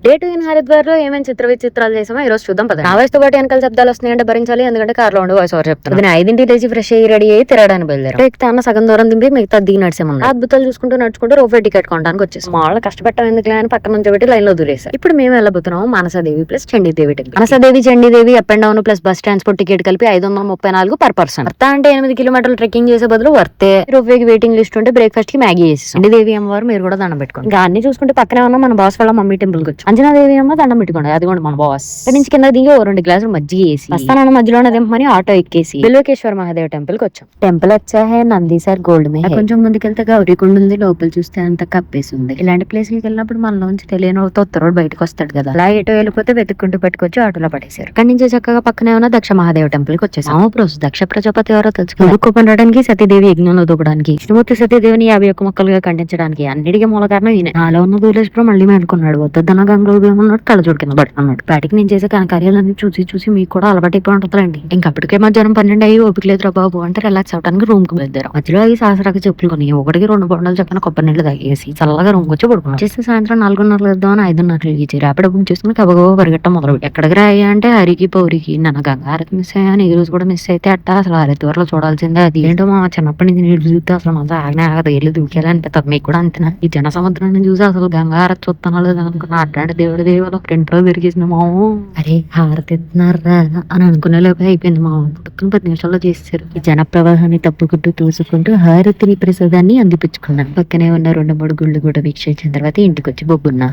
Day 2 in Haridwar లో ఏమేమి చిత్ర విచిత్రాలు చేసామో ఈ రోజు చూద్దాం పద. నా వయసుతో పాటు వెనకాల శబ్దాలు వస్తున్నాయంటే భరించాలి, ఎందుకంటే కార్ లో ఉండి వాయిస్ ఓవర్ చెప్తాను. నేను 5ంటికి లేచి ఫ్రెష్ అయ్యి రెడీ అయ్యి తిరగడానికి బయలుదేరాం. ఎక్కితే అన్న సగం దూరం దింపి మిగతా దిగి నడిచామన్నా. అద్భుతాలు చూసుకుంటూ నడుచుకుంటూ రోఫే టికెట్ కొనడానికి వచ్చేసి మామూలు కష్టపెట్టాం ఎందుకు అని పక్కన నుంచి పెట్టి లైన్ లో దూరేశారు. ఇప్పుడు మేము వెళ్ళబోతున్నాం Mansa Devi plus Chandi Devi temple. Mansa Devi Chandi Devi up and down plus bus transport ticket కలిపి 534 పర్ పర్సన్. వర్త అంటే 8 కిలోమీటర్లు ట్రెక్కింగ్ చేసే బదులు వర్తే. రోఫేకి వెయిటింగ్ లిస్ట్ ఉంటే బ్రేక్ఫాస్ట్ కి మ్యాగీ చేసి చండీదేవి అమ్మవారు మీరు కూడా దండం పెట్టుకోండి. ఇంకా అన్ని చూసుకుంటే పక్కనే ఉన్న మన బాస్ వాళ్ళ మమ్మీ టెంపుల్ కి వచ్చి అంజనాదేవి అమ్మ దండం పెట్టుకోండి. అది కూడా మన బాస్. ఇక్కడ నుంచి కింద దిగి 2 గ్లాసులు మజ్జిగ వేసి వస్తానన్న మధ్యలోనే దింపమని ఆటో ఎక్కేసి బిల్వకేశ్వర మహాదేవ్ టెంపుల్ కి వచ్చాం. టెంపుల్ వచ్చా నంది సార్ గోల్డ్ మే. కొంచెం ముందుకెళ్తే గౌరీకుండ ఉంది, లోపల చూస్తే అంత కప్పేసి ఉంది. ఇలాంటి ప్లేస్లకి వెళ్ళినప్పుడు మనలోంచి తెలియని తొత్తరోడు బయటకు వస్తాడు కదా, అలా ఎటో వెళ్ళిపోతే వెతుక్కుంటూ పట్టుకొచ్చి ఆటోలో పడేశారు. అక్కడి నుంచి చక్కగా పక్కనే ఉన్న దక్ష మహాదేవ్ టెంపుల్ కి వచ్చేసాం. దక్ష ప్రజాపతి ఎవరో తెలుసుకున్నారు. పొందడానికి సతీదేవి యజ్ఞంలో దూకడానికి, విష్ణుమూర్తి సతీదేవిని 51 మొక్కలుగా ఖండించడానికి అన్నిటికీ మూల కారణం ఈయన. నాలో ఉన్న దూలేశ్వరం మళ్ళీ మేలుకున్నాడు. వద్దన్న గంగలో ఉన్నాడు, కళ్ళజోడు కింద పడుతున్నాడు. బయటికి నేను చేసే కార్యాలన్నీ చూసి చూసి మీకు కూడా అలవాటైపోయి ఉంటుందండి. ఇంకప్పటికే మధ్యాహ్నం 12 అయ్యి ఓపిక లేదురా బాబు అంటే రిలాక్స్ అవడానికి రూమ్ కు వెళ్తారు. మధ్యలో ఈ సహస్రాకి చెప్పులు కొని 1కి 2 బొండాలు చెప్పిన కొబ్బరి నీళ్ళు తాగేసి చల్లగా రూమ్ వచ్చి పడుకున్నాం. చేస్తే సాయంత్రం 4:30 వేద్దామని 5:30 ఇచ్చి ర్యాపిడ్ బుక్ చేసుకుని కబగబా పరిగెట్టం మొదలు. ఎక్కడికి రాయ్యా అంటే హరికి పౌరికి. నన్ను గంగారతి మిస్ అయ్యాను, ఈ రోజు కూడా మిస్ అయితే అట్ట అసలు హరిద్వార్లో చూడాల్సిందే. అది ఏంటో మా చిన్నప్పటి నుంచి నీళ్ళు చూస్తే అసలు మన ఆగనే ఆగదు, వెళ్ళి దూకేయాలనిపిస్తుంది. మీకు కూడా అంతేనా? ఈ జన సముద్రాన్ని చూసి అసలు గంగారతి చూస్తానో లేదు అనుకున్నా. అట్లాంటి దేవుడి దేవాలో ఫ్రంట్లో తిరిగేసిన మాము. అరే హారతి ఎత్తున్నారా అని అనుకునే లోపే అయిపోయింది. మా పుట్టుకుని 10 నిమిషాల్లో చేసేసారు. ఈ జన ప్రవాహాన్ని తప్పుకుంటూ తోసుకుంటూ హారతిని ప్రసాదాన్ని అందిపించుకున్నాను. పక్కనే ఉన్న 2-3 గుళ్ళు కూడా వీక్షించిన తర్వాత ఇంటికి వచ్చి బొబ్బున్నా.